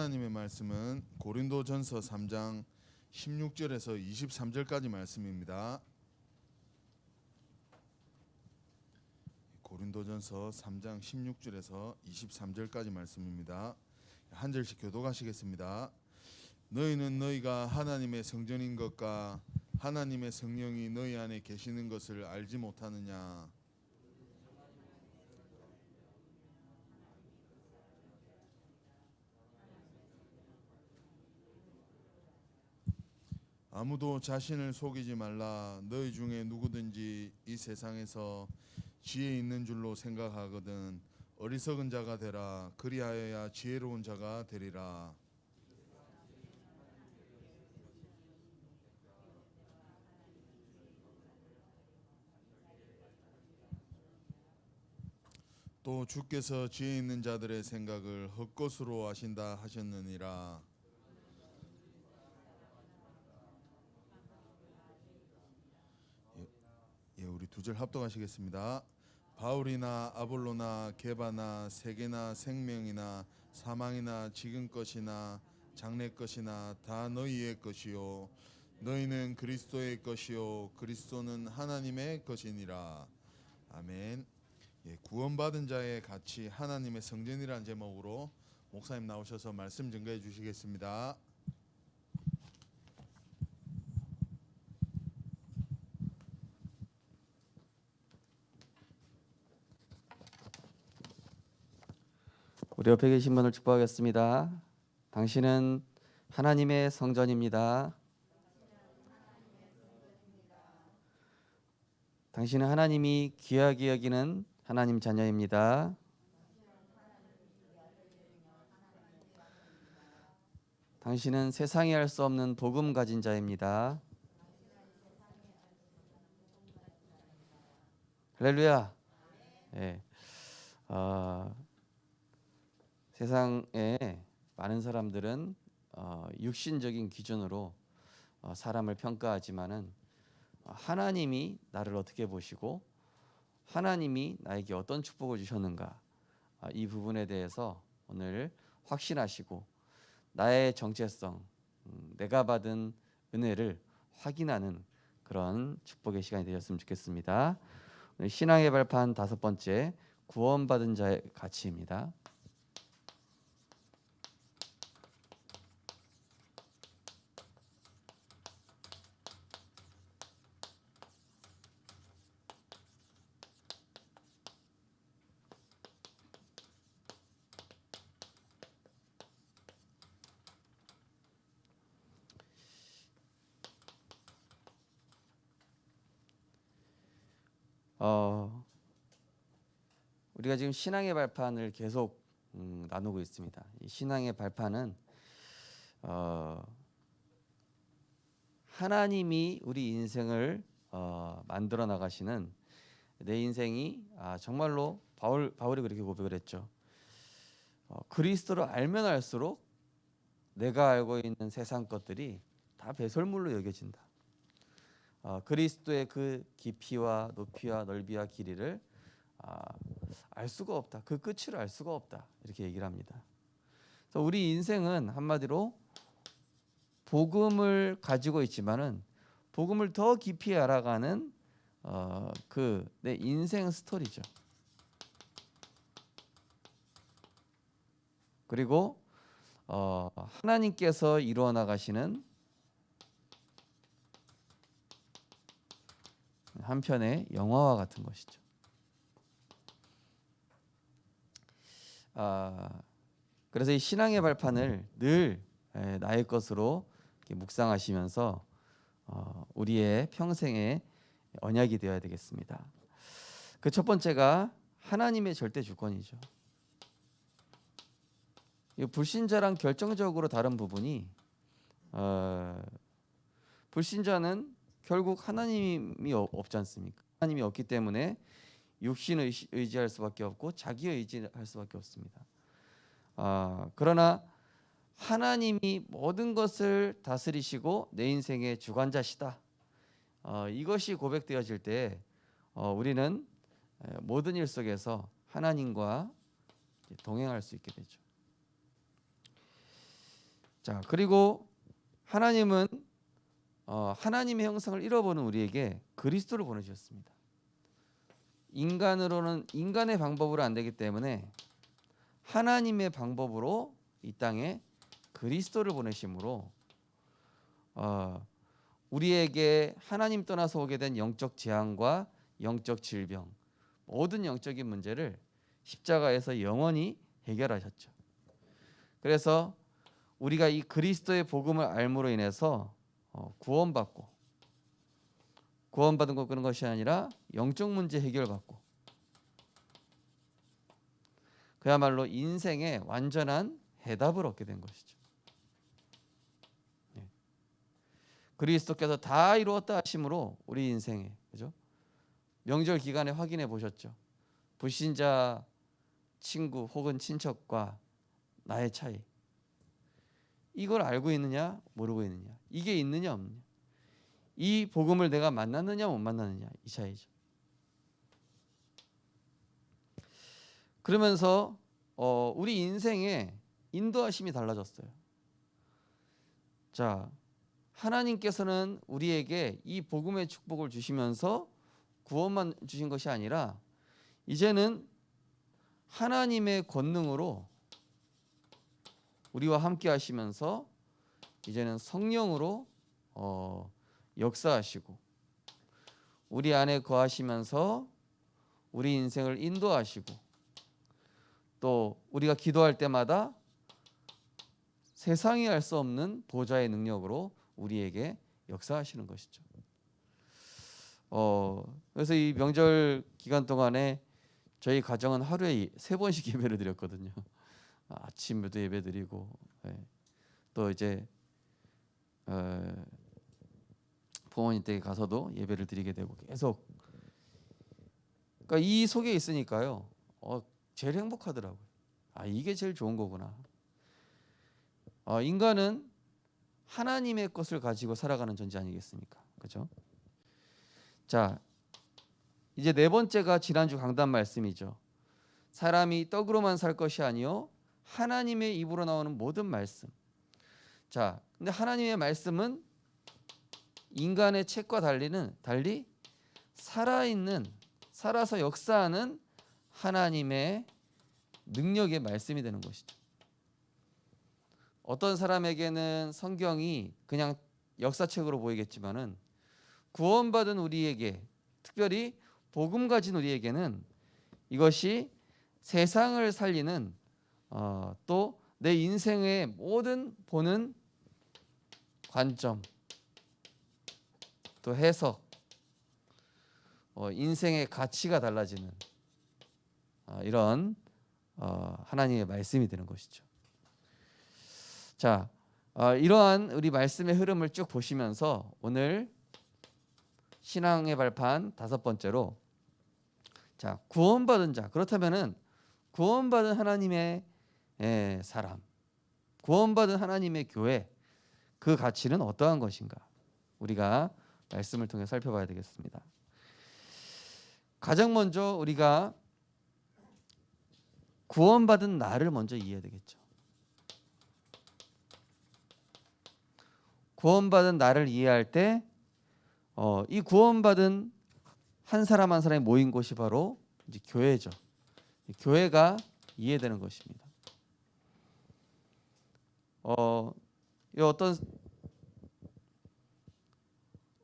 하나님의 말씀은 고린도전서 3장 16절에서 23절까지 말씀입니다. 고린도전서 3장 16절에서 23절까지 말씀입니다. 한 절씩 교독하시겠습니다. 너희는 너희가 하나님의 성전인 것과 하나님의 성령이 너희 안에 계시는 것을 알지 못하느냐? 아무도 자신을 속이지 말라. 너희 중에 누구든지 이 세상에서 지혜 있는 줄로 생각하거든 어리석은 자가 되라. 그리하여야 지혜로운 자가 되리라. 또 주께서 지혜 있는 자들의 생각을 헛것으로 하신다 하셨느니라. 우리 두 절 합독하시겠습니다. 바울이나 아볼로나 게바나 세계나 생명이나 사망이나 지금 것이나 장래 것이나 다 너희의 것이요 너희는 그리스도의 것이요 그리스도는 하나님의 것이니라. 아멘. 구원받은 자의 가치 하나님의 성전이라는 제목으로 목사님 나오셔서 말씀 증거해 주시겠습니다. 우리 옆에 계신 분을 축복하겠습니다. 당신은 하나님의 성전입니다. 당신은 하나님이 귀하게 여기는 하나님 자녀입니다. 당신은 세상이 알 수 없는 복음 가진 자입니다. 할렐루야. 네. 세상에 많은 사람들은 육신적인 기준으로 사람을 평가하지만은 하나님이 나를 어떻게 보시고 하나님이 나에게 어떤 축복을 주셨는가, 이 부분에 대해서 오늘 확신하시고 나의 정체성, 내가 받은 은혜를 확인하는 그런 축복의 시간이 되셨으면 좋겠습니다. 신앙의 발판 5번째, 구원받은 자의 가치입니다. 우리가 지금 신앙의 발판을 계속 나누고 있습니다. 이 신앙의 발판은 하나님이 우리 인생을 만들어 나가시는, 내 인생이 정말로 바울이 그렇게 고백을 했죠. 그리스도를 알면 알수록 내가 알고 있는 세상 것들이 다 배설물로 여겨진다. 그리스도의 그 깊이와 높이와 넓이와 길이를 알 수가 없다. 그 끝을 알 수가 없다. 이렇게 얘기를 합니다. 그래서 우리 인생은 한마디로 복음을 가지고 있지만은 복음을 더 깊이 알아가는 그 내 인생 스토리죠. 그리고 하나님께서 이루어 나가시는 한편의 영화와 같은 것이죠. 그래서 이 신앙의 발판을 늘 나의 것으로 묵상하시면서 우리의 평생의 언약이 되어야 되겠습니다. 그 첫 번째가 하나님의 절대 주권이죠. 이 불신자랑 결정적으로 다른 부분이, 불신자는 결국 하나님이 없지 않습니까? 하나님이 없기 때문에 육신을 의지할 수밖에 없고 자기 의지할 수밖에 없습니다. 그러나 하나님이 모든 것을 다스리시고 내 인생의 주관자시다. 이것이 고백되어질 때 우리는 모든 일 속에서 하나님과 동행할 수 있게 되죠. 자, 그리고 하나님은 하나님의 형상을 잃어버린 우리에게 그리스도를 보내주셨습니다. 인간으로는 인간의 방법으로 안 되기 때문에 하나님의 방법으로 이 땅에 그리스도를 보내심으로 우리에게 하나님 떠나서 오게 된 영적 재앙과 영적 질병, 모든 영적인 문제를 십자가에서 영원히 해결하셨죠. 그래서 우리가 이 그리스도의 복음을 알므로 인해서 구원받은 그런 것이 아니라 영적 문제 해결받고 그야말로 인생의 완전한 해답을 얻게 된 것이죠. 그리스도께서 다 이루었다 하심으로 우리 인생에, 그죠? 명절 기간에 확인해 보셨죠? 불신자 친구 혹은 친척과 나의 차이. 이걸 알고 있느냐 모르고 있느냐, 이게 있느냐 없느냐, 이 복음을 내가 만났느냐 못 만났느냐, 이 차이죠. 그러면서 우리 인생의 인도하심이 달라졌어요. 자, 하나님께서는 우리에게 이 복음의 축복을 주시면서 구원만 주신 것이 아니라 이제는 하나님의 권능으로 우리와 함께 하시면서 이제는 성령으로 역사하시고 우리 안에 거하시면서 우리 인생을 인도하시고 또 우리가 기도할 때마다 세상이 할 수 없는 보좌의 능력으로 우리에게 역사하시는 것이죠. 그래서 이 명절 기간 동안에 저희 가정은 하루에 3번씩 예배를 드렸거든요. 아침에도 예배 드리고, 또 이제 부모님 댁에 가서도 예배를 드리게 되고 계속. 그러니까 이 속에 있으니까요, 제일 행복하더라고요. 이게 제일 좋은 거구나. 인간은 하나님의 것을 가지고 살아가는 존재 아니겠습니까? 그렇죠? 자, 이제 4번째가 지난주 강단 말씀이죠. 사람이 떡으로만 살 것이 아니요 하나님의 입으로 나오는 모든 말씀. 자, 근데 하나님의 말씀은 인간의 책과 달리 살아서 역사하는 하나님의 능력의 말씀이 되는 것이죠. 어떤 사람에게는 성경이 그냥 역사책으로 보이겠지만은 구원받은 우리에게, 특별히 복음 가진 우리에게는 이것이 세상을 살리는 또 내 인생의 모든 보는 관점, 또 해석, 인생의 가치가 달라지는 이런 하나님의 말씀이 되는 것이죠. 자, 이러한 우리 말씀의 흐름을 쭉 보시면서 오늘 신앙의 발판 5번째로, 자, 구원받은 자, 그렇다면은 구원받은 하나님의 사람, 구원받은 하나님의 교회, 그 가치는 어떠한 것인가? 우리가 말씀을 통해 살펴봐야 되겠습니다. 가장 먼저 우리가 구원받은 나를 먼저 이해해야 되겠죠. 구원받은 나를 이해할 때 이 구원받은 한 사람 한 사람이 모인 곳이 바로 이제 교회죠. 교회가 이해되는 것입니다.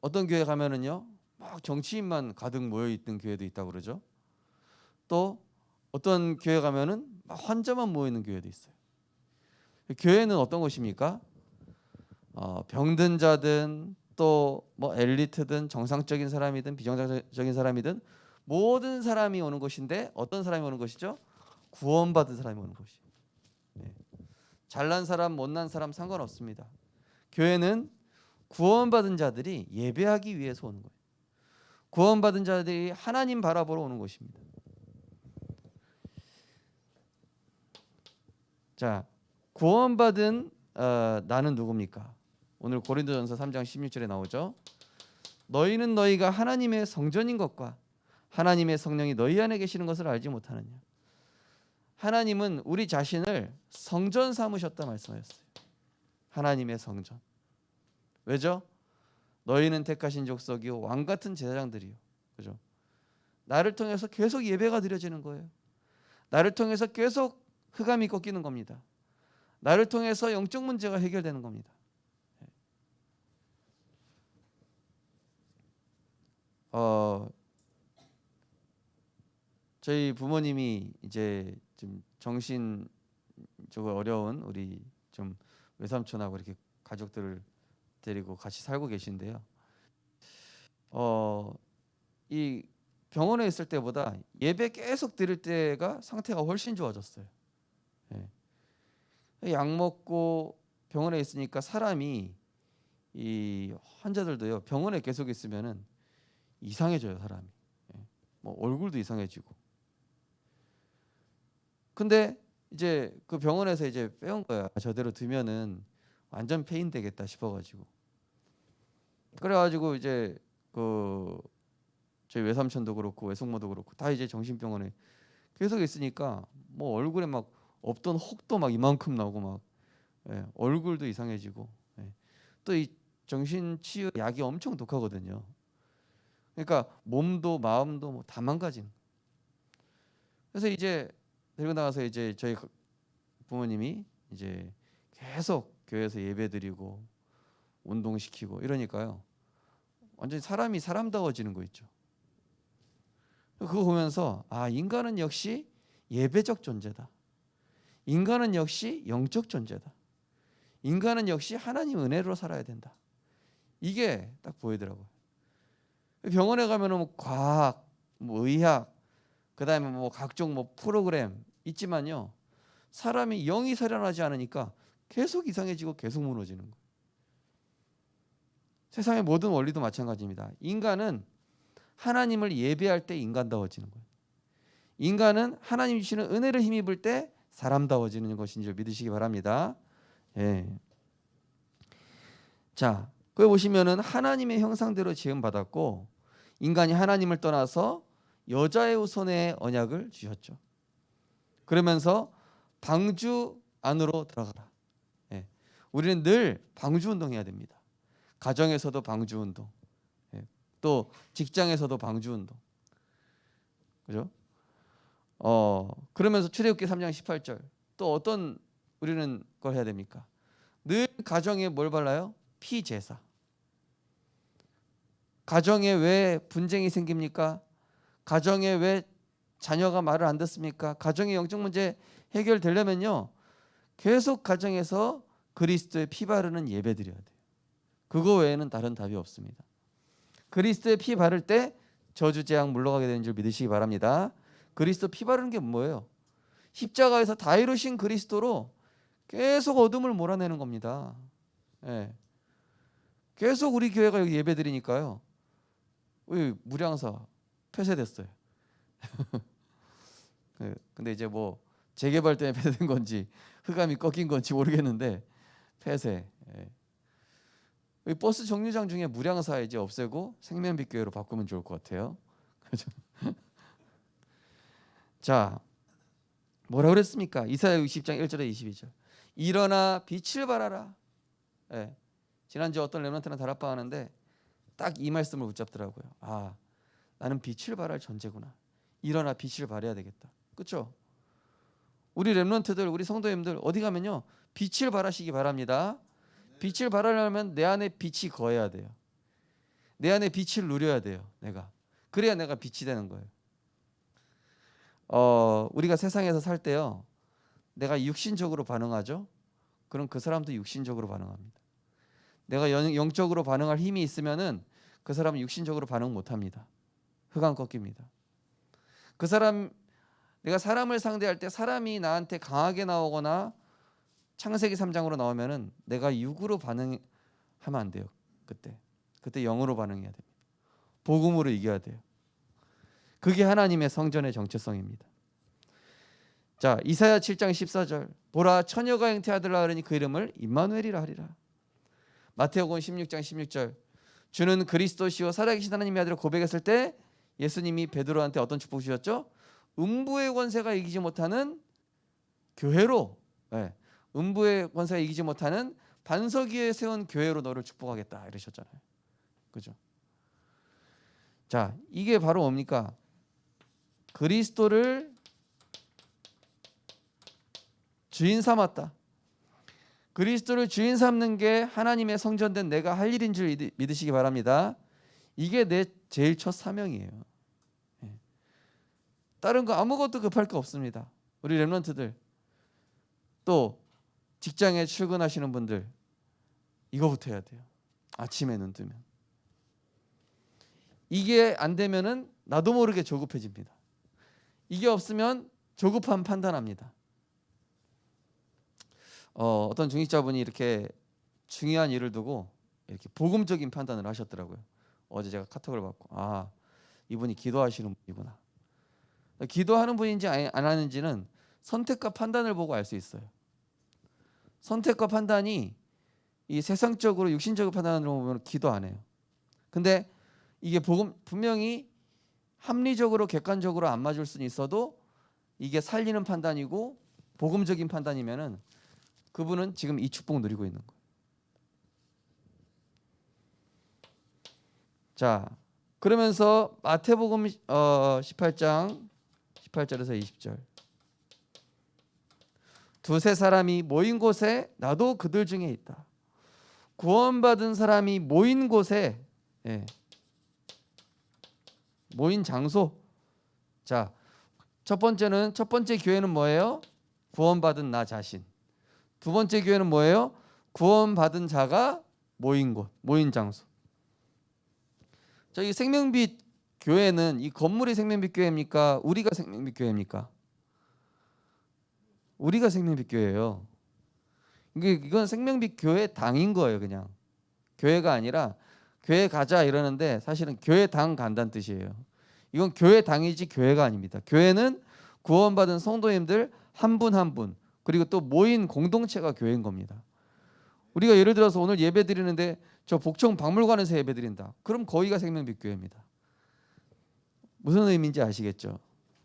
어떤 교회 가면은요, 막 정치인만 가득 모여 있는 교회도 있다고 그러죠. 또 어떤 교회 가면은 막 환자만 모여 있는 교회도 있어요. 교회는 어떤 것입니까? 병든 자든 또 뭐 엘리트든 정상적인 사람이든 비정상적인 사람이든 모든 사람이 오는 곳인데 어떤 사람이 오는 것이죠? 구원받은 사람이 오는 것이. 잘난 사람 못난 사람 상관없습니다. 교회는 구원받은 자들이 예배하기 위해서 오는 거예요. 구원받은 자들이 하나님 바라보러 오는 것입니다. 자, 구원받은 나는 누굽니까? 오늘 고린도전서 3장 16절에 나오죠. 너희는 너희가 하나님의 성전인 것과 하나님의 성령이 너희 안에 계시는 것을 알지 못하느냐. 하나님은 우리 자신을 성전 삼으셨다 말씀하셨어요. 하나님의 성전. 왜죠? 너희는 택하신 족속이요 왕 같은 제사장들이요. 그죠? 나를 통해서 계속 예배가 드려지는 거예요. 나를 통해서 계속 흑암이 꺾이는 겁니다. 나를 통해서 영적 문제가 해결되는 겁니다. 저희 부모님이 이제 좀 정신적으로 어려운 우리 좀 외삼촌하고 이렇게 가족들을 데리고 같이 살고 계신데요. 이 병원에 있을 때보다 예배 계속 드릴 때가 상태가 훨씬 좋아졌어요. 약 먹고 병원에 있으니까 사람이 이 환자들도요 병원에 계속 있으면은 이상해져요 사람이. 뭐 얼굴도 이상해지고. 근데 이제 그 병원에서 이제 빼온 거야. 저대로 두면은 완전 폐인 되겠다 싶어가지고. 그래가지고 이제 그 저희 외삼촌도 그렇고 외숙모도 그렇고 다 이제 정신병원에 계속 있으니까 뭐 얼굴에 막 없던 혹도 막 이만큼 나오고 막 얼굴도 이상해지고 또 이 정신치유 약이 엄청 독하거든요. 그러니까 몸도 마음도 뭐 다 망가진. 그래서 이제 데리고 나가서 이제 저희 부모님이 이제 계속 교회에서 예배드리고 운동시키고 이러니까요. 완전히 사람이 사람다워지는 거 있죠. 그거 보면서 아 인간은 역시 예배적 존재다. 인간은 역시 영적 존재다. 인간은 역시 하나님 은혜로 살아야 된다. 이게 딱 보이더라고요. 병원에 가면은 뭐 과학, 뭐 의학, 그다음에 뭐 각종 뭐 프로그램 있지만요. 사람이 영이 살아나지 않으니까 계속 이상해지고 계속 무너지는 거예요. 세상의 모든 원리도 마찬가지입니다. 인간은 하나님을 예배할 때 인간다워지는 거예요. 인간은 하나님 주시는 은혜를 힘입을 때 사람다워지는 것인 줄 믿으시기 바랍니다. 예. 자, 거기 보시면은 하나님의 형상대로 지음 받았고 인간이 하나님을 떠나서 여자의 후손의 언약을 주셨죠. 그러면서 방주 안으로 들어가라. 예. 우리는 늘 방주 운동해야 됩니다. 가정에서도 방주 운동, 또 직장에서도 방주 운동, 그죠? 그러면서 출애굽기 3장 18절 또 어떤 우리는 걸 해야 됩니까? 늘 가정에 뭘 발라요? 피 제사. 가정에 왜 분쟁이 생깁니까? 가정에 왜 자녀가 말을 안 듣습니까? 가정의 영적 문제 해결되려면요 계속 가정에서 그리스도의 피 바르는 예배 드려야 돼요. 그거 외에는 다른 답이 없습니다. 그리스도의 피 바를 때 저주 재앙 물러가게 되는 줄 믿으시기 바랍니다. 그리스도 피 바르는 게 뭐예요? 십자가에서 다 이루신 그리스도로 계속 어둠을 몰아내는 겁니다. 예. 계속 우리 교회가 여기 예배 드리니까요. 우리 무량사 폐쇄됐어요. 근데 이제 뭐 재개발 때문에 폐쇄된 건지 흑암이 꺾인 건지 모르겠는데 폐쇄. 이 버스 정류장 중에 무량사 이제 없애고 생명빛 교회로 바꾸면 좋을 것 같아요. 자, 뭐라 그랬습니까? 이사야 60장 1절에 22절. 일어나 빛을 발하라. 지난주 어떤 렘넌트랑 다락방하는데 딱 이 말씀을 붙잡더라고요. 아, 나는 빛을 발할 존재구나. 일어나 빛을 발해야 되겠다. 그렇죠? 우리 렘넌트들, 우리 성도님들 어디 가면요 빛을 발하시기 바랍니다. 빛을 발하려면 내 안에 빛이 거해야 돼요. 내 안에 빛을 누려야 돼요. 내가 그래야 내가 빛이 되는 거예요. 우리가 세상에서 살 때요, 내가 육신적으로 반응하죠. 그럼 그 사람도 육신적으로 반응합니다. 내가 영적으로 반응할 힘이 있으면은 그 사람은 육신적으로 반응 못합니다. 흑암 꺾입니다. 그 사람 내가 사람을 상대할 때 사람이 나한테 강하게 나오거나 창세기 3장으로 나오면은 내가 육으로 반응하면 안 돼요. 그때 영으로 반응해야 됩니다. 복음으로 이겨야 돼요. 그게 하나님의 성전의 정체성입니다. 자, 이사야 7장 14절. 보라 처녀가 잉태하리라 하니 그 이름을 임마누엘이라 하리라. 마태복음 16장 16절. 주는 그리스도시요 살아계신 하나님의 아들을 고백했을 때 예수님이 베드로한테 어떤 축복 주셨죠? 음부의 권세가 이기지 못하는 교회로, 음부의 권세가 이기지 못하는 반석 위에 세운 교회로 너를 축복하겠다 이러셨잖아요. 그죠? 자, 이게 바로 뭡니까? 그리스도를 주인 삼았다. 그리스도를 주인 삼는 게 하나님의 성전된 내가 할 일인 줄 믿으시기 바랍니다. 이게 내 제일 첫 사명이에요. 예. 다른 거 아무것도 급할 거 없습니다. 우리 렘넌트들, 또 직장에 출근하시는 분들, 이거부터 해야 돼요. 아침에 눈 뜨면. 이게 안 되면은 나도 모르게 조급해집니다. 이게 없으면 조급한 판단합니다. 어떤 중직자분이 이렇게 중요한 일을 두고 이렇게 복음적인 판단을 하셨더라고요. 어제 제가 카톡을 받고, 아, 이분이 기도하시는 분이구나. 기도하는 분인지 안 하는지는 선택과 판단을 보고 알 수 있어요. 선택과 판단이 이 세상적으로 육신적으로 판단으로 보면 기도 안 해요. 근데 이게 복음, 분명히 합리적으로 객관적으로 안 맞을 수는 있어도 이게 살리는 판단이고 복음적인 판단이면은 그분은 지금 이 축복 누리고 있는 거예요. 자, 그러면서 마태복음 18장 18절에서 20절. 두세 사람이 모인 곳에 나도 그들 중에 있다. 구원받은 사람이 모인 곳에, 예, 모인 장소. 자, 첫 번째 교회는 뭐예요? 구원받은 나 자신. 두 번째 교회는 뭐예요? 구원받은 자가 모인 곳, 모인 장소. 저희 생명빛 교회는 이 건물이 생명빛 교회입니까? 우리가 생명빛 교회입니까? 우리가 생명빛 교회예요. 이건 생명빛 교회 당인 거예요, 그냥. 교회가 아니라 교회 가자 이러는데 사실은 교회 당 간다는 뜻이에요. 이건 교회 당이지 교회가 아닙니다. 교회는 구원받은 성도님들 한 분 한 분, 그리고 또 모인 공동체가 교회인 겁니다. 우리가 예를 들어서 오늘 예배 드리는데 저 복청 박물관에서 예배 드린다. 그럼 거기가 생명빛 교회입니다. 무슨 의미인지 아시겠죠?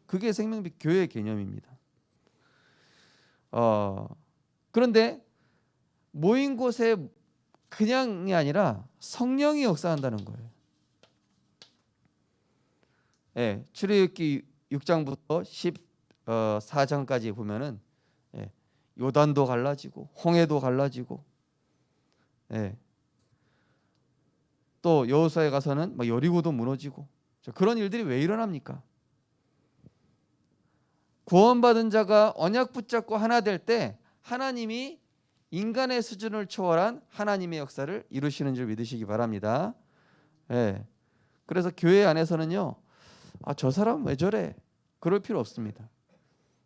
그게 생명빛 교회의 개념입니다. 그런데 모인 곳에 그냥이 아니라 성령이 역사한다는 거예요. 예, 출애굽기 6장부터 14장까지 보면은, 예, 요단도 갈라지고 홍해도 갈라지고, 예, 또 여호수아에 가서는 막 여리고도 무너지고. 그런 일들이 왜 일어납니까? 구원받은 자가 언약 붙잡고 하나 될 때 하나님이 인간의 수준을 초월한 하나님의 역사를 이루시는 줄 믿으시기 바랍니다. 예. 그래서 교회 안에서는요, 아, 저 사람 왜 저래? 그럴 필요 없습니다.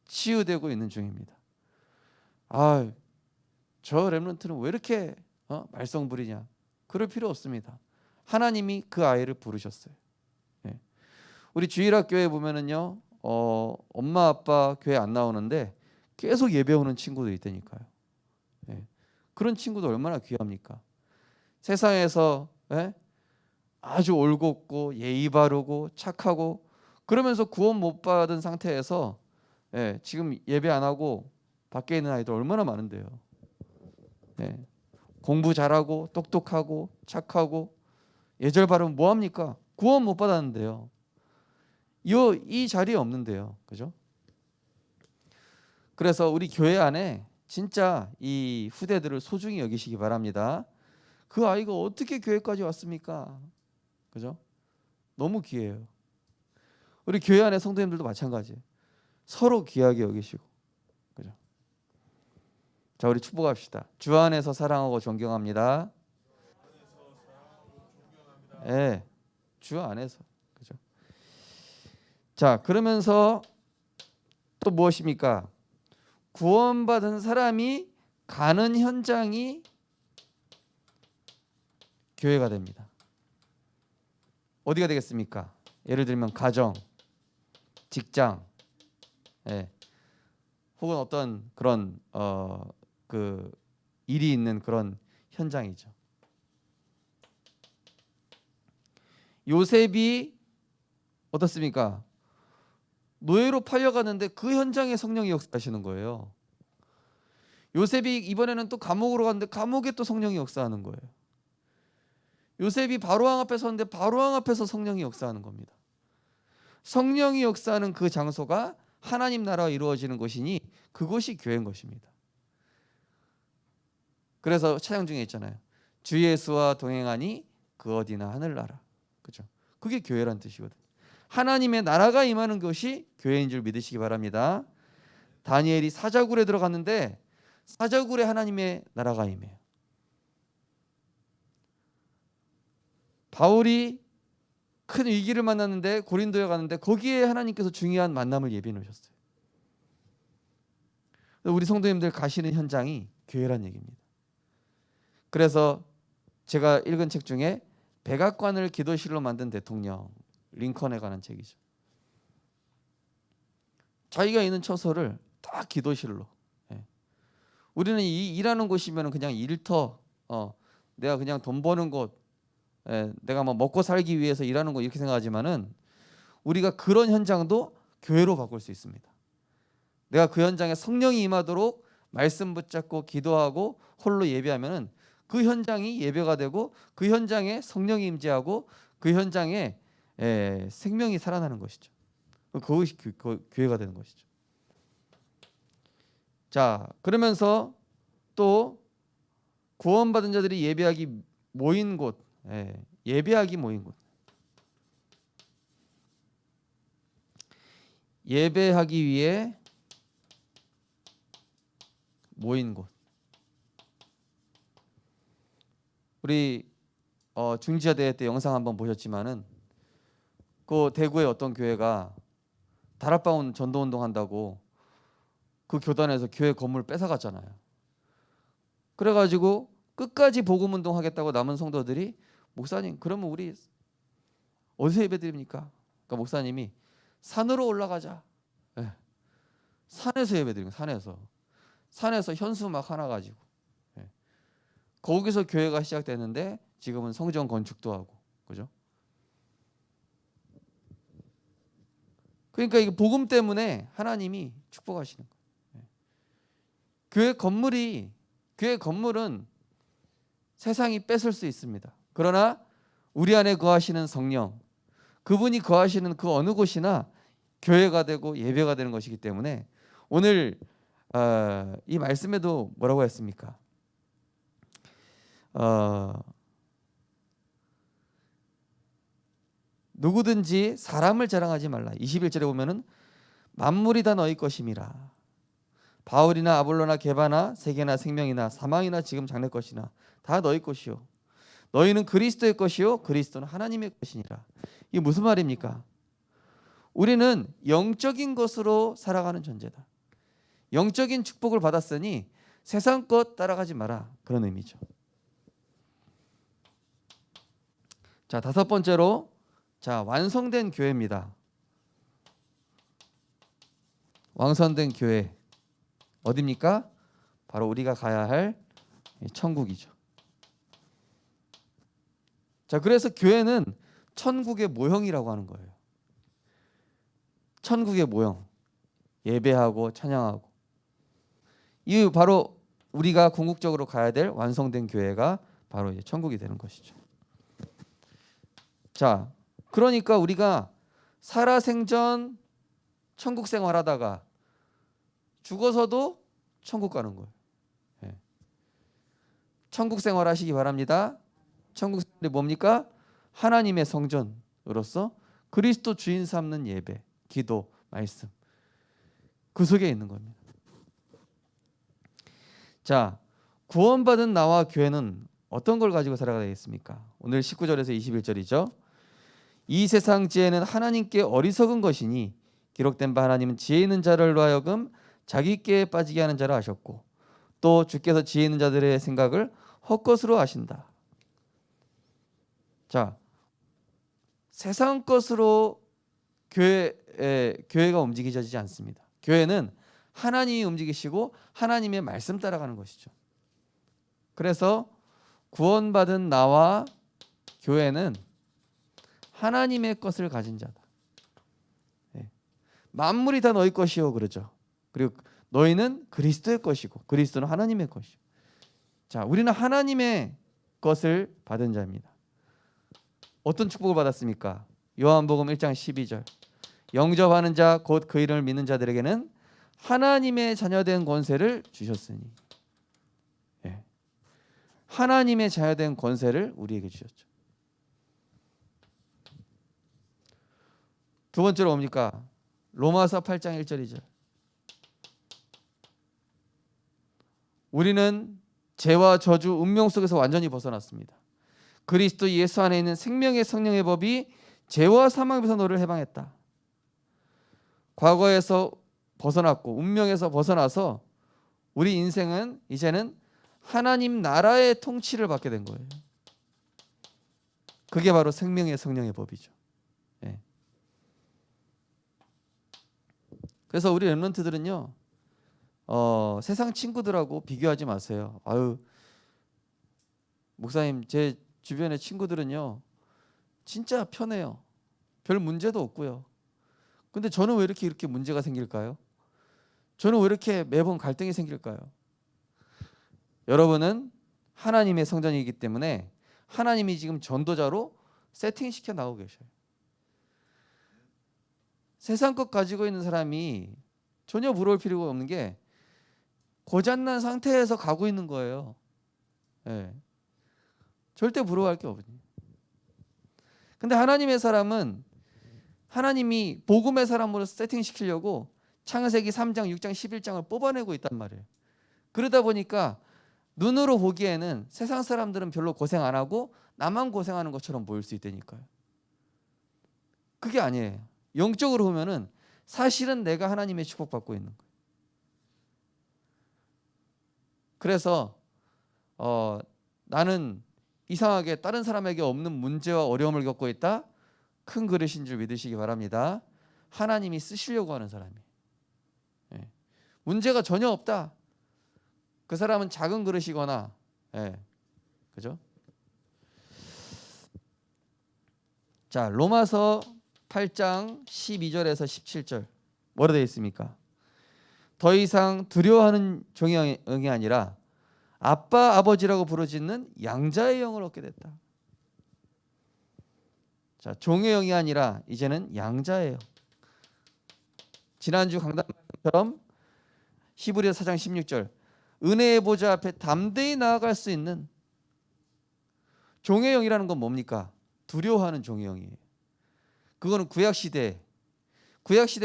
치유되고 있는 중입니다. 아, 저 렘넌트는 왜 이렇게 말썽 부리냐? 그럴 필요 없습니다. 하나님이 그 아이를 부르셨어요. 예. 우리 주일학교에 보면은요, 엄마 아빠 교회 안 나오는데 계속 예배 오는 친구도 있다니까요. 예. 그런 친구도 얼마나 귀합니까? 세상에서, 예? 아주 올곧고 예의 바르고 착하고 그러면서 구원 못 받은 상태에서, 예, 지금 예배 안 하고 밖에 있는 아이들 얼마나 많은데요. 예. 공부 잘하고 똑똑하고 착하고 예절 바르면 뭐 합니까? 구원 못 받았는데요. 이 자리에 없는데요. 그죠? 그래서 우리 교회 안에 진짜 이 후대들을 소중히 여기시기 바랍니다. 그 아이가 어떻게 교회까지 왔습니까? 그죠? 너무 귀해요. 우리 교회 안에 성도님들도 마찬가지예요. 서로 귀하게 여기시고. 그죠? 자, 우리 축복합시다. 주 안에서 사랑하고 존경합니다. 예. 주 안에서. 그죠? 자, 그러면서 또 무엇입니까? 구원받은 사람이 가는 현장이 교회가 됩니다. 어디가 되겠습니까? 예를 들면 가정, 직장, 예, 혹은 어떤 그런 그 일이 있는 그런 현장이죠. 요셉이 어떻습니까? 노예로 팔려갔는데 그 현장에 성령이 역사하시는 거예요. 요셉이 이번에는 또 감옥으로 갔는데 감옥에 또 성령이 역사하는 거예요. 요셉이 바로왕 앞에 섰는데 바로왕 앞에서 성령이 역사하는 겁니다. 성령이 역사하는 그 장소가 하나님 나라가 이루어지는 곳이니 그곳이 교회인 것입니다. 그래서 찬양 중에 있잖아요. 주 예수와 동행하니 그 어디나 하늘나라. 그죠? 그게 교회란 뜻이거든. 하나님의 나라가 임하는 것이 교회인 줄 믿으시기 바랍니다. 다니엘이 사자굴에 들어갔는데 사자굴에 하나님의 나라가 임해요. 바울이 큰 위기를 만났는데 고린도에 갔는데 거기에 하나님께서 중요한 만남을 예비해 놓으셨어요. 우리 성도님들 가시는 현장이 교회란 얘기입니다. 그래서 제가 읽은 책 중에 백악관을 기도실로 만든 대통령 링컨에 관한 책이죠. 자기가 있는 처소를 다 기도실로. 우리는 이 일하는 곳이면 그냥 일터, 내가 그냥 돈 버는 곳, 내가 뭐 먹고 살기 위해서 일하는 거 이렇게 생각하지만은 우리가 그런 현장도 교회로 바꿀 수 있습니다. 내가 그 현장에 성령이 임하도록 말씀 붙잡고 기도하고 홀로 예배하면은 그 현장이 예배가 되고 그 현장에 성령이 임재하고 그 현장에 생명이 살아나는 것이죠. 그것이 교회가 되는 것이죠. 자, 그러면서 또 구원받은 자들이 예배하기 모인 곳, 예배하기 모인 곳, 예배하기 위해 모인 곳. 우리 중지자 대회 때 영상 한번 보셨지만은 그 대구의 어떤 교회가 다락방 전도운동 한다고 그 교단에서 교회 건물 뺏어갔잖아요. 그래가지고 끝까지 복음운동 하겠다고 남은 성도들이 목사님 그러면 우리 어디서 예배드립니까? 그러니까 목사님이 산으로 올라가자. 산에서 예배드립니다. 산에서 현수 막 하나 가지고 거기서 교회가 시작됐는데 지금은 성전 건축도 하고 그죠? 그러니까 이게 복음 때문에 하나님이 축복하시는 거예요. 교회 건물은 세상이 뺏을 수 있습니다. 그러나 우리 안에 거하시는 성령, 그분이 거하시는 그 어느 곳이나 교회가 되고 예배가 되는 것이기 때문에 오늘 이 말씀에도 뭐라고 했습니까? 누구든지 사람을 자랑하지 말라. 21절에 보면은 만물이 다 너희 것임이라. 바울이나 아볼로나 게바나 세계나 생명이나 사망이나 지금 장래 것이나 다 너희 것이요. 너희는 그리스도의 것이요 그리스도는 하나님의 것이니라. 이게 무슨 말입니까? 우리는 영적인 것으로 살아가는 존재다. 영적인 축복을 받았으니 세상 것 따라가지 마라. 그런 의미죠. 자, 다섯 번째로 완성된 교회입니다. 완성된 교회 어디입니까? 바로 우리가 가야 할 천국이죠. 자, 그래서 교회는 천국의 모형이라고 하는 거예요. 천국의 모형. 예배하고 찬양하고. 이 바로 우리가 궁극적으로 가야 될 완성된 교회가 바로 이제 천국이 되는 것이죠. 자, 그러니까 우리가 살아생전 천국 생활하다가 죽어서도 천국 가는 거예요. 천국 생활하시기 바랍니다. 천국 생활이 뭡니까? 하나님의 성전으로서 그리스도 주인 삼는 예배, 기도, 말씀 그 속에 있는 겁니다. 자, 구원받은 나와 교회는 어떤 걸 가지고 살아가야 되겠습니까? 오늘 19절에서 21절이죠. 이 세상 지혜는 하나님께 어리석은 것이니 기록된 바 하나님은 지혜 있는 자를 하여금 자기께 빠지게 하는 자라 하셨고 또 주께서 지혜 있는 자들의 생각을 헛것으로 하신다. 자, 세상 것으로 교회가 움직이지 않습니다. 교회는 하나님이 움직이시고 하나님의 말씀 따라가는 것이죠. 그래서 구원받은 나와 교회는 하나님의 것을 가진 자다. 만물이 다 너희 것이요 그러죠. 그리고 너희는 그리스도의 것이고 그리스도는 하나님의 것이고. 자, 우리는 하나님의 것을 받은 자입니다. 어떤 축복을 받았습니까? 요한복음 1장 12절. 영접하는 자 곧 그 이름을 믿는 자들에게는 하나님의 자녀된 권세를 주셨으니. 예. 하나님의 자녀된 권세를 우리에게 주셨죠. 두 번째로 뭡니까? 로마서 8장 1절 2절. 우리는 죄와 저주 운명 속에서 완전히 벗어났습니다. 그리스도 예수 안에 있는 생명의 성령의 법이 죄와 사망에서 너를 해방했다. 과거에서 벗어났고 운명에서 벗어나서 우리 인생은 이제는 하나님 나라의 통치를 받게 된 거예요. 그게 바로 생명의 성령의 법이죠. 예. 그래서 우리 렘넌트들은요, 세상 친구들하고 비교하지 마세요. 아유, 목사님, 제 주변의 친구들은요 진짜 편해요. 별 문제도 없고요. 근데 저는 왜 이렇게 문제가 생길까요? 저는 왜 이렇게 매번 갈등이 생길까요? 여러분은 하나님의 성전이기 때문에 하나님이 지금 전도자로 세팅시켜 나오고 계셔요. 세상 것 가지고 있는 사람이 전혀 부러울 필요가 없는 게 고장난 상태에서 가고 있는 거예요. 예. 절대 부러워할 게 없거든요. 근데 하나님의 사람은 하나님이 복음의 사람으로 세팅시키려고 창세기 3장, 6장, 11장을 뽑아내고 있단 말이에요. 그러다 보니까 눈으로 보기에는 세상 사람들은 별로 고생 안 하고 나만 고생하는 것처럼 보일 수 있다니까요. 그게 아니에요. 영적으로 보면은 사실은 내가 하나님의 축복받고 있는 거예요. 그래서 나는 이상하게 다른 사람에게 없는 문제와 어려움을 겪고 있다. 큰 그릇인 줄 믿으시기 바랍니다. 하나님이 쓰시려고 하는 사람이에요. 예. 문제가 전혀 없다. 그 사람은 작은 그릇이거나, 예. 그죠? 자, 로마서 8장 12절에서 17절 뭐라 되어 있습니까? 더 이상 두려워하는 종의 영이 아니라 아빠 아버지라고 부르짖는 양자의 영을 얻게 됐다. 자, 종의 영이 아니라 이제는 양자예요. 지난주 강단처럼 히브리서 4장 16절 은혜의 보좌 앞에 담대히 나아갈 수 있는 종의 영이라는 건 뭡니까? 두려워하는 종의 영이에요. 그거는 구약시대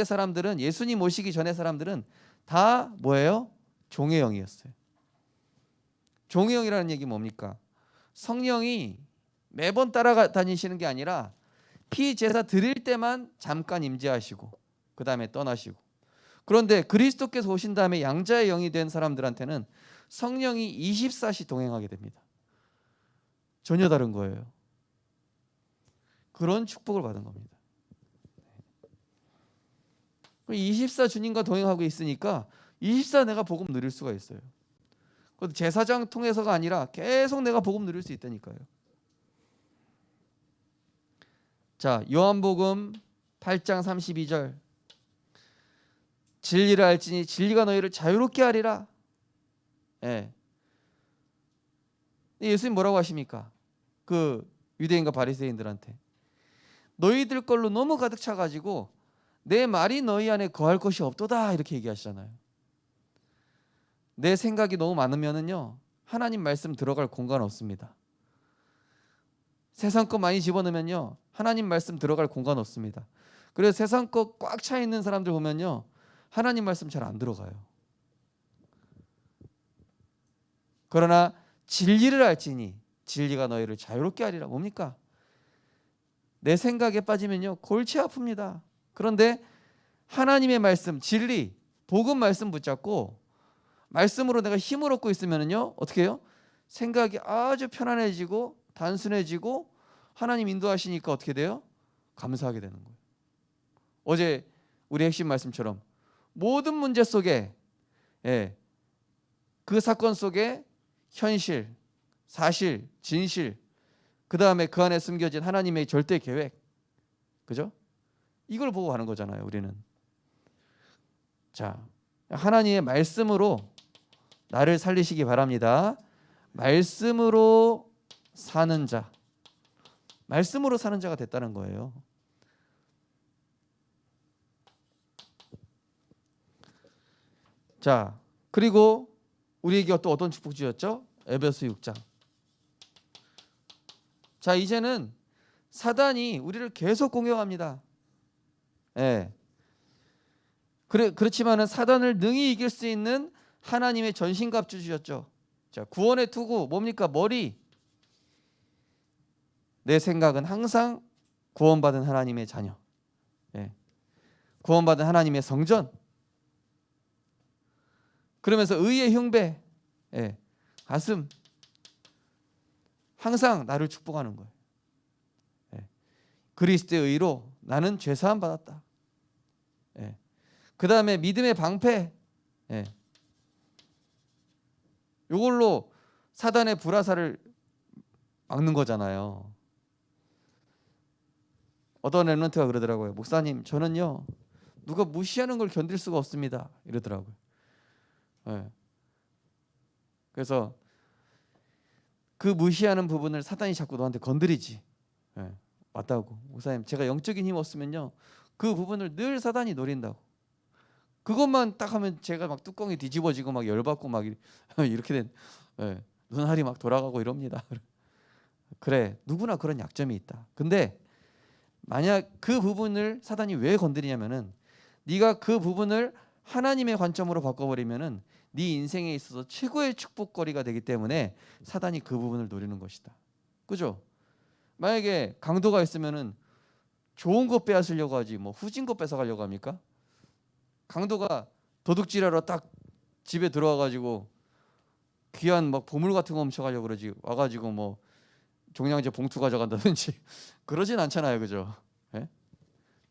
사람들은, 예수님 오시기 전에 사람들은 다 뭐예요? 종의 영이었어요. 종의 영이라는 얘기 뭡니까? 성령이 매번 따라다니시는 게 아니라 피제사 드릴 때만 잠깐 임재하시고 그 다음에 떠나시고. 그런데 그리스도께서 오신 다음에 양자의 영이 된 사람들한테는 성령이 24시 동행하게 됩니다. 전혀 다른 거예요. 그런 축복을 받은 겁니다. 24 주님과 동행하고 있으니까 24 내가 복음 누릴 수가 있어요. 그것도 제사장 통해서가 아니라 계속 내가 복음 누릴 수 있다니까요. 자, 요한복음 8장 32절 진리를 알지니 진리가 너희를 자유롭게 하리라. 예. 예수님 뭐라고 하십니까? 그 유대인과 바리새인들한테 너희들 걸로 너무 가득 차가지고 내 말이 너희 안에 거할 것이 없도다 이렇게 얘기하시잖아요. 내 생각이 너무 많으면은요 하나님 말씀 들어갈 공간 없습니다. 세상 것 많이 집어넣으면요 하나님 말씀 들어갈 공간 없습니다. 그래서 세상 것 꽉 차 있는 사람들 보면요 하나님 말씀 잘 안 들어가요. 그러나 진리를 알지니 진리가 너희를 자유롭게 하리라. 뭡니까? 내 생각에 빠지면요 골치 아픕니다. 그런데 하나님의 말씀, 진리, 복음 말씀 붙잡고 말씀으로 내가 힘을 얻고 있으면요 어떻게 해요? 생각이 아주 편안해지고 단순해지고 하나님 인도하시니까 어떻게 돼요? 감사하게 되는 거예요. 어제 우리 핵심 말씀처럼 모든 문제 속에 그 사건 속에 현실, 사실, 진실, 그 다음에 그 안에 숨겨진 하나님의 절대 계획, 그죠? 이걸 보고 가는 거잖아요, 우리는. 자, 하나님의 말씀으로 나를 살리시기 바랍니다. 말씀으로 사는 자, 말씀으로 사는 자가 됐다는 거예요. 자, 그리고 우리에게 또 어떤 축복 주셨죠? 에베소 6장. 자, 이제는 사단이 우리를 계속 공격합니다. 예. 그렇지만은 사단을 능히 이길 수 있는 하나님의 전신갑주 주셨죠. 자, 구원의 투구 뭡니까? 머리. 내 생각은 항상 구원받은 하나님의 자녀. 예. 구원받은 하나님의 성전. 그러면서 의의 흉배. 예. 가슴. 항상 나를 축복하는 거예요. 예. 그리스도의 의로 나는 죄사함 받았다. 예. 그 다음에 믿음의 방패. 예. 이걸로 사단의 불화살을 막는 거잖아요. 어떤 랩런트가 그러더라고요. 목사님, 저는요 누가 무시하는 걸 견딜 수가 없습니다. 이러더라고요. 예. 그래서 그 무시하는 부분을 사단이 자꾸 너한테 건드리지. 예. 맞다고. 목사님, 제가 영적인 힘 없으면요 그 부분을 늘 사단이 노린다고. 그것만 딱 하면 제가 막 뚜껑이 뒤집어지고 막 열받고 막 이렇게 된, 예, 눈알이 막 돌아가고 이럽니다. 그래, 누구나 그런 약점이 있다. 근데 만약 그 부분을 사단이 왜 건드리냐면은 네가 그 부분을 하나님의 관점으로 바꿔버리면은 네 인생에 있어서 최고의 축복거리가 되기 때문에 사단이 그 부분을 노리는 것이다. 그죠? 만약에 강도가 있으면은 좋은 거 빼앗으려고 하지 뭐 후진 거 뺏어가려고 합니까? 강도가 도둑질하러 딱 집에 들어와가지고 귀한 막 보물 같은 거 훔쳐가려고 그러지, 와가지고 뭐 종량제 봉투 가져간다든지 그러진 않잖아요. 그죠? 예?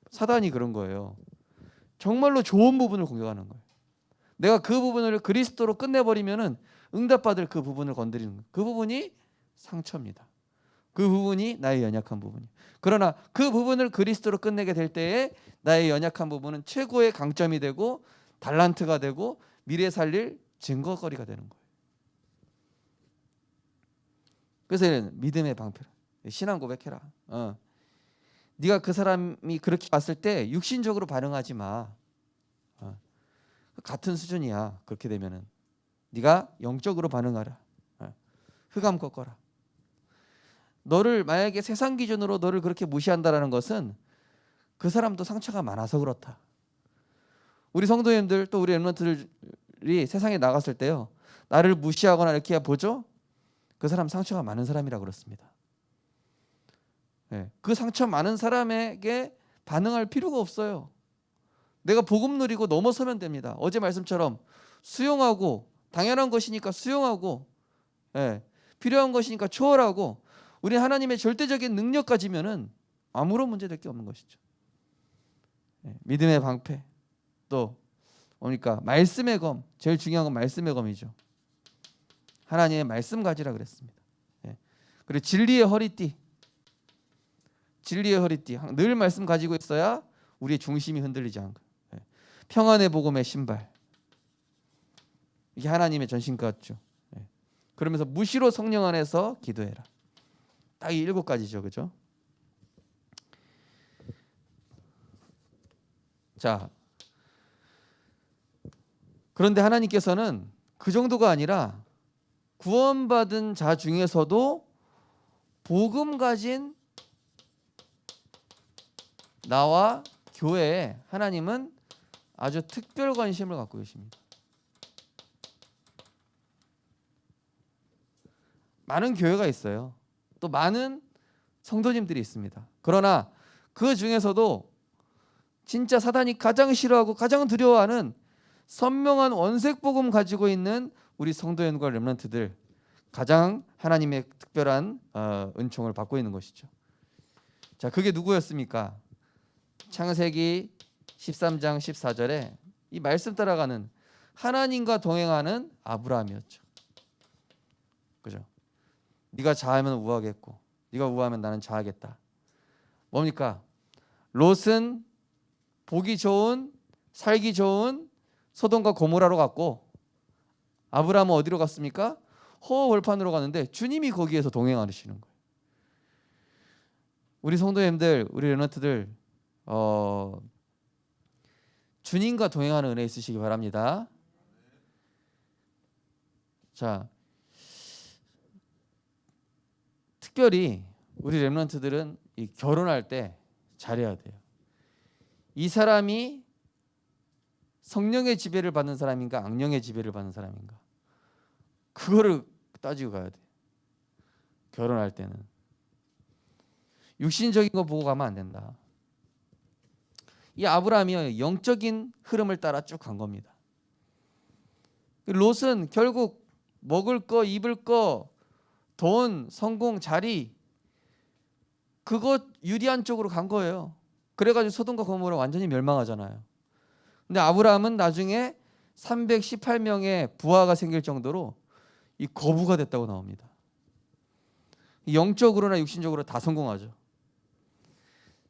사단이 그런 거예요. 정말로 좋은 부분을 공격하는 거예요. 내가 그 부분을 그리스도로 끝내버리면은 응답받을 그 부분을 건드리는 거예요. 그 부분이 상처입니다. 그 부분이 나의 연약한 부분이에요. 그러나 그 부분을 그리스도로 끝내게 될 때에 나의 연약한 부분은 최고의 강점이 되고 달란트가 되고 미래 살릴 증거거리가 되는 거예요. 그래서 믿음의 방패라. 신앙 고백해라. 네가 그 사람이 그렇게 봤을 때 육신적으로 반응하지 마. 같은 수준이야. 그렇게 되면은 네가 영적으로 반응하라. 흑암 꺾어라. 너를 만약에 세상 기준으로 너를 그렇게 무시한다라는 것은 그 사람도 상처가 많아서 그렇다. 우리 성도님들 또 우리 엠런트들이 세상에 나갔을 때요, 나를 무시하거나 이렇게 보죠? 그 사람 상처가 많은 사람이라 그렇습니다. 네. 그 상처 많은 사람에게 반응할 필요가 없어요. 내가 복음 누리고 넘어서면 됩니다. 어제 말씀처럼 수용하고, 당연한 것이니까 수용하고, 필요한 것이니까 초월하고, 우리 하나님의 절대적인 능력 가지면은 아무런 문제될 게 없는 것이죠. 믿음의 방패, 또 뭡니까? 말씀의 검. 제일 중요한 건 말씀의 검이죠. 하나님의 말씀 가지라 그랬습니다. 그리고 진리의 허리띠. 진리의 허리띠. 늘 말씀 가지고 있어야 우리의 중심이 흔들리지 않고. 평안의 복음의 신발. 이게 하나님의 전신 같죠. 그러면서 무시로 성령 안에서 기도해라. 딱 이 7가지죠. 그죠? 자, 그런데 하나님께서는 그 정도가 아니라 구원받은 자 중에서도 복음 가진 나와 교회에 하나님은 아주 특별 관심을 갖고 계십니다. 많은 교회가 있어요. 또 많은 성도님들이 있습니다. 그러나 그 중에서도 진짜 사단이 가장 싫어하고 가장 두려워하는 선명한 원색 복음 가지고 있는 우리 성도연과 렘넌트들, 가장 하나님의 특별한 은총을 받고 있는 것이죠. 자, 그게 누구였습니까? 창세기 13장 14절에 이 말씀 따라가는 하나님과 동행하는 아브라함이었죠. 그죠? 네가 자하면 우하겠고 네가 우하면 나는 자하겠다. 뭡니까? 롯은 보기 좋은, 살기 좋은 소돔과 고모라로 갔고 아브라함은 어디로 갔습니까? 호흡벌판으로 갔는데 주님이 거기에서 동행하시는 거예요. 우리 성도님들, 우리 렘넌트들 주님과 동행하는 은혜 있으시기 바랍니다. 자, 특별히 우리 렘넌트들은 이 결혼할 때 잘해야 돼요. 이 사람이 성령의 지배를 받는 사람인가 악령의 지배를 받는 사람인가 그거를 따지고 가야 돼. 결혼할 때는 육신적인 거 보고 가면 안 된다. 이 아브라함이 영적인 흐름을 따라 쭉 간 겁니다. 롯은 결국 먹을 거, 입을 거, 돈, 성공, 자리 그거 유리한 쪽으로 간 거예요. 그래가지고 소돔과 고모라 완전히 멸망하잖아요. 근데 아브라함은 나중에 318명의 부하가 생길 정도로 이 거부가 됐다고 나옵니다. 영적으로나 육신적으로 다 성공하죠.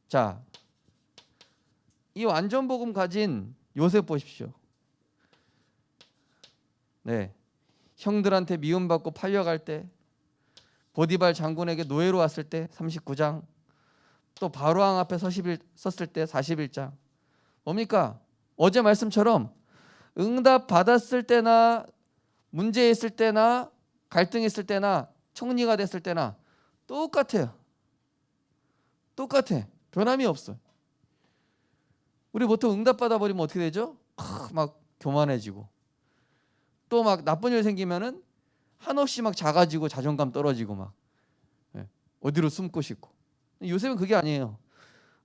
자, 이 완전 복음 가진 요셉 보십시오. 네, 형들한테 미움받고 팔려갈 때, 보디발 장군에게 노예로 왔을 때 39장, 또 바로왕 앞에 섰을 때 41장. 뭡니까? 어제 말씀처럼 응답 받았을 때나 문제 있을 때나 갈등 있을 때나 총리가 됐을 때나 똑같아요. 똑같아. 변함이 없어요. 우리 보통 응답 받아버리면 어떻게 되죠? 막 교만해지고 또 막 나쁜 일 생기면은 한없이 막 작아지고 자존감 떨어지고 막 어디로 숨고 싶고. 요셉은 그게 아니에요.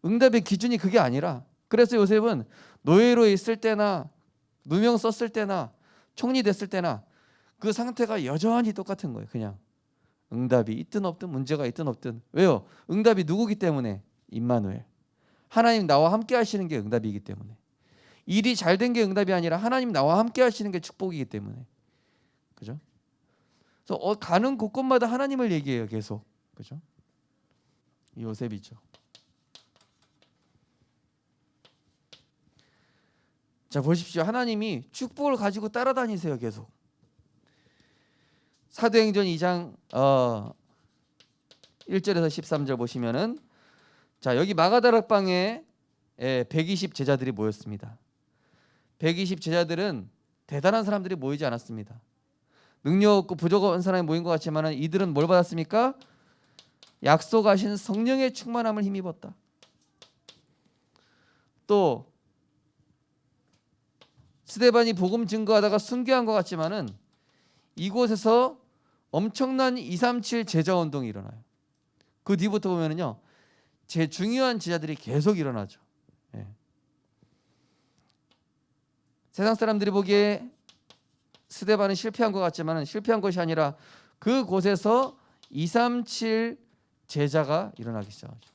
응답의 기준이 그게 아니라 그래서 요셉은 노예로 있을 때나 누명 썼을 때나 총리 됐을 때나 그 상태가 여전히 똑같은 거예요. 그냥 응답이 있든 없든 문제가 있든 없든. 왜요? 응답이 누구기 때문에? 임마누엘. 하나님 나와 함께 하시는 게 응답이기 때문에. 일이 잘 된 게 응답이 아니라 하나님 나와 함께 하시는 게 축복이기 때문에. 그죠? 그래서 가는 곳곳마다 하나님을 얘기해요. 계속. 그죠? 요셉이죠. 자, 보십시오. 하나님이 축복을 가지고 따라다니세요. 계속. 사도행전 2장 1절에서 13절 보시면은 자, 여기 마가다락방에 120 제자들이 모였습니다. 120 제자들은 대단한 사람들이 모이지 않았습니다. 능력 없고 부족 없는 사람이 모인 것 같지만 이들은 뭘 받았습니까? 약속하신 성령의 충만함을 힘입었다. 또 스데반이 복음 증거하다가 순교한 것 같지만은 이곳에서 엄청난 237 제자 운동이 일어나요. 그 뒤부터 보면은요, 제 중요한 제자들이 계속 일어나죠. 예. 세상 사람들이 보기에 스데반은 실패한 것 같지만은 실패한 것이 아니라 그곳에서 237 제자가 일어나기 시작하죠.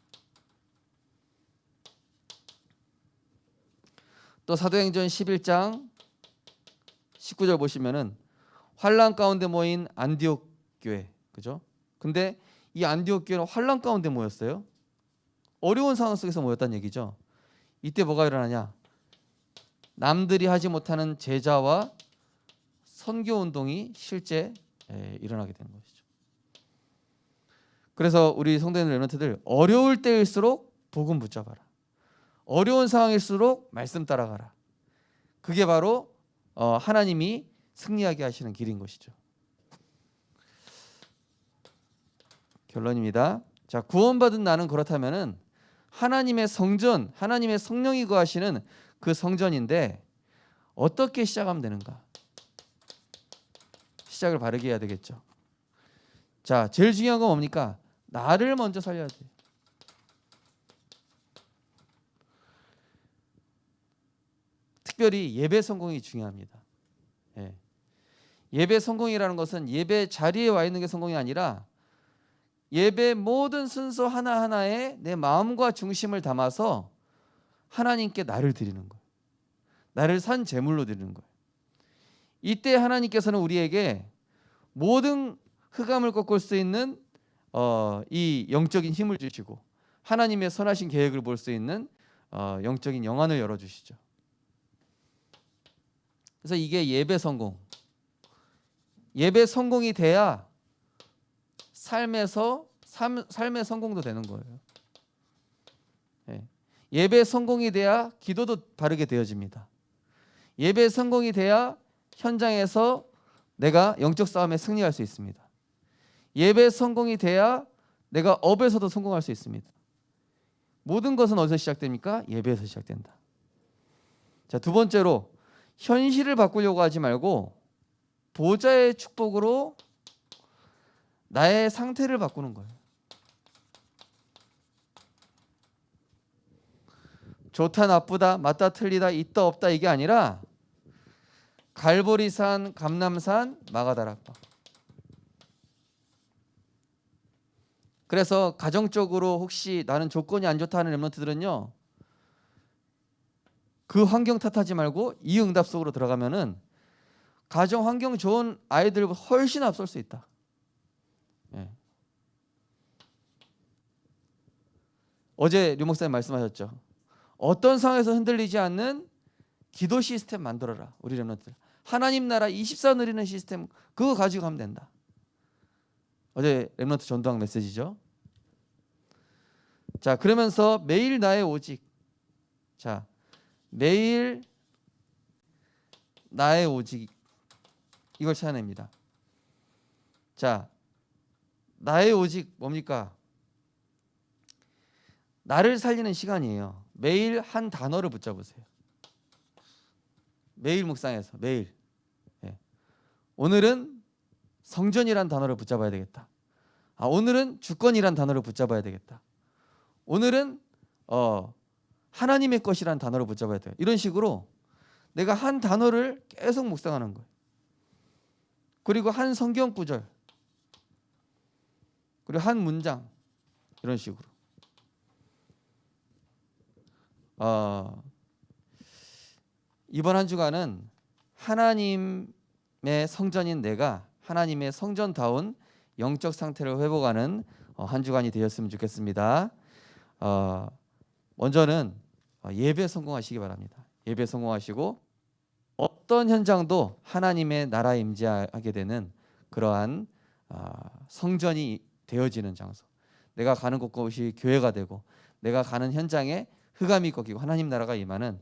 또 사도행전 11장 19절 보시면은 환난 가운데 모인 안디옥 교회, 그죠? 근데 이 안디옥 교회는 환난 가운데 모였어요. 어려운 상황 속에서 모였다는 얘기죠. 이때 뭐가 일어나냐? 남들이 하지 못하는 제자와 선교 운동이 실제 일어나게 되는 것이죠. 그래서 우리 성도님들 렘넌트들 어려울 때일수록 복음 붙잡아라. 어려운 상황일수록 말씀 따라가라. 그게 바로 하나님이 승리하게 하시는 길인 것이죠. 결론입니다. 자, 구원받은 나는 그렇다면은 하나님의 성전, 하나님의 성령이 거하시는 그 성전인데 어떻게 시작하면 되는가? 시작을 바르게 해야 되겠죠. 자, 제일 중요한 건 뭡니까? 나를 먼저 살려야 돼. 특별히 예배 성공이 중요합니다. 예배 성공이라는 것은 예배 자리에 와 있는 게 성공이 아니라 예배 모든 순서 하나하나에 내 마음과 중심을 담아서 하나님께 나를 드리는 거예요. 나를 산 제물로 드리는 거예요. 이때 하나님께서는 우리에게 모든 흑암을 꺾을 수 있는 이 영적인 힘을 주시고 하나님의 선하신 계획을 볼 수 있는 영적인 영안을 열어주시죠. 그래서 이게 예배 성공. 예배 성공이 돼야 삶의 성공도 되는 거예요. 예. 예배 성공이 돼야 기도도 바르게 되어집니다. 예배 성공이 돼야 현장에서 내가 영적 싸움에 승리할 수 있습니다. 예배 성공이 돼야 내가 업에서도 성공할 수 있습니다. 모든 것은 어디서 시작됩니까? 예배에서 시작된다. 자, 두 번째로 현실을 바꾸려고 하지 말고 보좌의 축복으로 나의 상태를 바꾸는 거예요. 좋다 나쁘다 맞다 틀리다 있다 없다 이게 아니라 갈보리산 감람산 마가다락방. 그래서 가정적으로 혹시 나는 조건이 안 좋다 하는 렘넌트들은요, 그 환경 탓하지 말고 이 응답 속으로 들어가면은 가정 환경 좋은 아이들보다 훨씬 앞설 수 있다. 예. 어제 류 목사님 말씀하셨죠. 어떤 상황에서 흔들리지 않는 기도 시스템 만들어라. 우리 렘넌트들. 하나님 나라 24 누리는 시스템 그거 가지고 가면 된다. 어제 렘넌트 전도학 메시지죠. 자, 그러면서 매일 나의 오직. 자, 매일 나의 오직 이걸 찾아냅니다. 자, 나의 오직 뭡니까? 나를 살리는 시간이에요. 매일 한 단어를 붙잡으세요. 매일 묵상해서 매일. 예. 오늘은 성전이란 단어를 붙잡아야 되겠다. 오늘은 주권이란 단어를 붙잡아야 되겠다. 오늘은 하나님의 것이란 단어를 붙잡아야 돼요. 이런 식으로 내가 한 단어를 계속 묵상하는 거예요. 그리고 한 성경 구절, 그리고 한 문장, 이런 식으로. 이번 한 주간은 하나님의 성전인 내가 하나님의 성전다운 영적 상태를 회복하는 한 주간이 되었으면 좋겠습니다. 먼저는 예배 성공하시기 바랍니다. 예배 성공하시고 어떤 현장도 하나님의 나라에 임재하게 되는 그러한 성전이 되어지는 장소. 내가 가는 곳곳이 교회가 되고 내가 가는 현장에 흑암이 꺾이고 하나님 나라가 임하는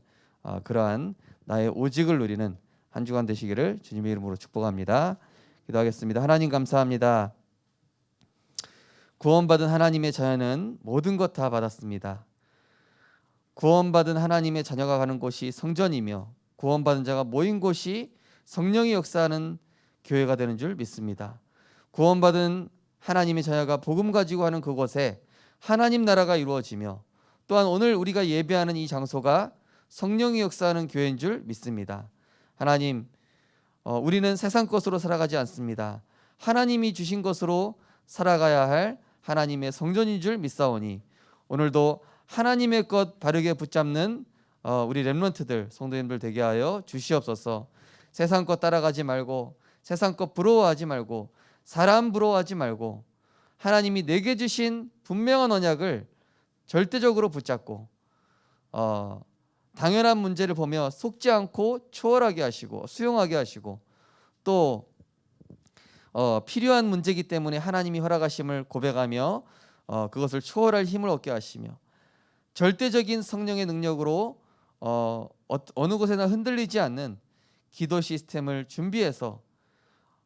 그러한 나의 오직을 누리는 한 주간 되시기를 주님의 이름으로 축복합니다. 기도하겠습니다. 하나님 감사합니다. 구원받은 하나님의 자녀는 모든 것 다 받았습니다. 구원받은 하나님의 자녀가 가는 곳이 성전이며 구원받은 자가 모인 곳이 성령이 역사하는 교회가 되는 줄 믿습니다. 구원받은 하나님의 자녀가 복음 가지고 하는 그곳에 하나님 나라가 이루어지며 또한 오늘 우리가 예배하는 이 장소가 성령이 역사하는 교회인 줄 믿습니다. 하나님, 우리는 세상 것으로 살아가지 않습니다. 하나님이 주신 것으로 살아가야 할 하나님의 성전인 줄 믿사오니 오늘도 하나님의 것 바르게 붙잡는 우리 렘넌트들 성도님들 되게 하여 주시옵소서. 세상 것 따라가지 말고 세상 것 부러워하지 말고 사람 부러워하지 말고 하나님이 내게 주신 분명한 언약을 절대적으로 붙잡고 당연한 문제를 보며 속지 않고 초월하게 하시고 수용하게 하시고 또 필요한 문제이기 때문에 하나님이 허락하심을 고백하며 그것을 초월할 힘을 얻게 하시며 절대적인 성령의 능력으로 어느 곳에나 흔들리지 않는 기도 시스템을 준비해서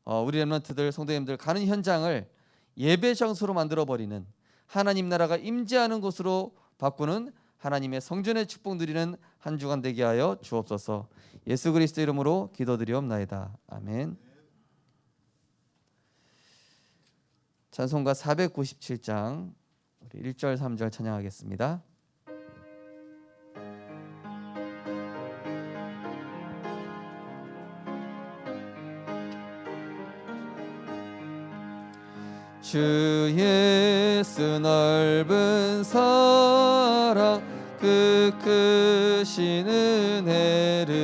우리 렘넌트들 성도님들 가는 현장을 예배 장소로 만들어버리는 하나님 나라가 임재하는 곳으로 바꾸는 하나님의 성전의 축복 누리는 한 주간 되게 하여 주옵소서. 예수 그리스도 이름으로 기도드리옵나이다. 아멘. 찬송가 497장 우리 1절 3절 찬양하겠습니다. 주 예수 넓은 사랑 그 크신 은혜를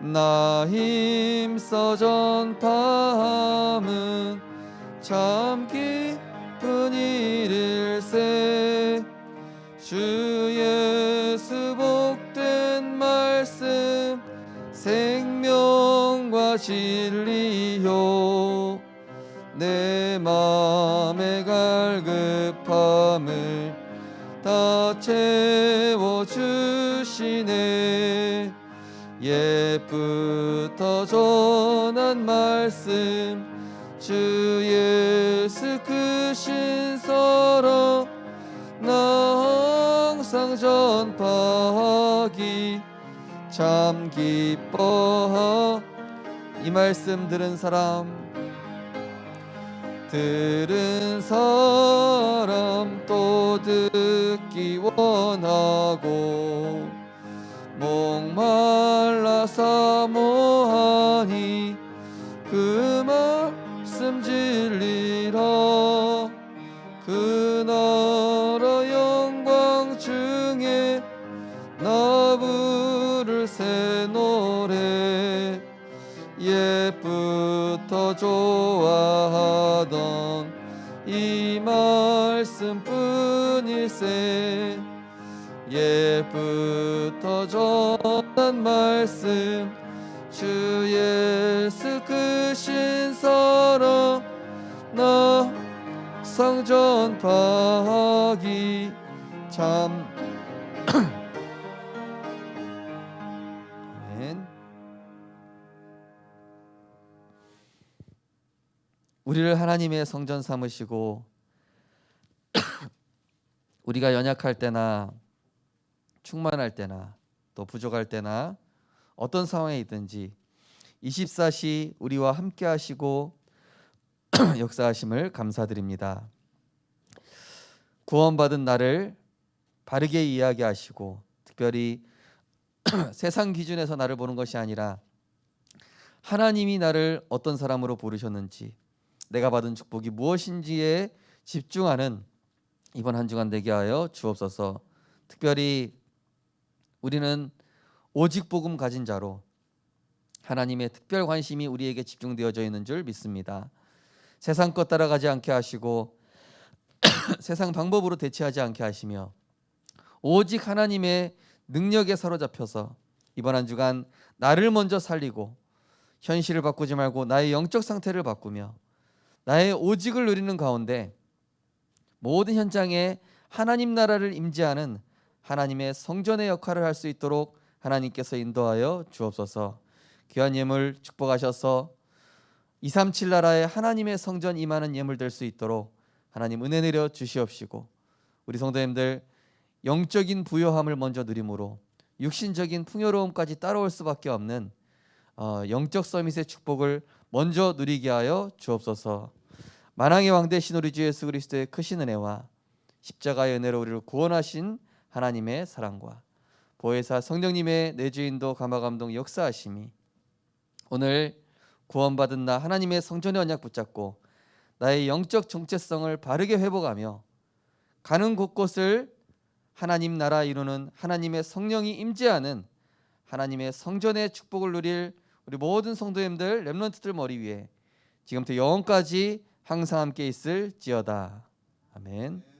나 힘써 전파함은 참 기쁜 일일세. 주 예수 복된 말씀 생 진리요 내 맘의 갈급함을 다 채워주시네. 옛부터 전한 말씀 주 예수 그 신서로 나 항상 전파하기 참 기뻐. 이 말씀 들은 사람 또 듣기 원하고 목말라 사모하니 그 말씀 진리라. 그 나라 영광 중에 나 부를 새 노래 옛부터 좋아하던 이 말씀뿐일세. 옛부터 전한 말씀 주 예수 그 신서로 나 상전파하기 참. 아멘. 우리를 하나님의 성전 삼으시고 우리가 연약할 때나 충만할 때나 또 부족할 때나 어떤 상황에 있든지 24시 우리와 함께 하시고 역사하심을 감사드립니다. 구원받은 나를 바르게 이야기하시고 특별히 세상 기준에서 나를 보는 것이 아니라 하나님이 나를 어떤 사람으로 부르셨는지 내가 받은 축복이 무엇인지에 집중하는 이번 한 주간 되게 하여 주옵소서. 특별히 우리는 오직 복음 가진 자로 하나님의 특별 관심이 우리에게 집중되어져 있는 줄 믿습니다. 세상 것 따라가지 않게 하시고 세상 방법으로 대체하지 않게 하시며 오직 하나님의 능력에 사로잡혀서 이번 한 주간 나를 먼저 살리고 현실을 바꾸지 말고 나의 영적 상태를 바꾸며 나의 오직을 누리는 가운데 모든 현장에 하나님 나라를 임재하는 하나님의 성전의 역할을 할 수 있도록 하나님께서 인도하여 주옵소서. 귀한 예물 축복하셔서 237 나라에 하나님의 성전 임하는 예물 될 수 있도록 하나님 은혜 내려 주시옵시고 우리 성도님들 영적인 부요함을 먼저 누림으로 육신적인 풍요로움까지 따라올 수밖에 없는 영적 서밋의 축복을 먼저 누리게 하여 주옵소서. 만왕의 왕 되신 우리 주 예수 그리스도의 크신 은혜와 십자가의 은혜로 우리를 구원하신 하나님의 사랑과 보혜사 성령님의 내주인도 감화감동 역사하심이 오늘 구원받은 나 하나님의 성전의 언약 붙잡고 나의 영적 정체성을 바르게 회복하며 가는 곳곳을 하나님 나라 이루는 하나님의 성령이 임재하는 하나님의 성전의 축복을 누릴 우리 모든 성도님들 렘넌트들 머리 위에 지금부터 영원까지 항상 함께 있을지어다. 아멘.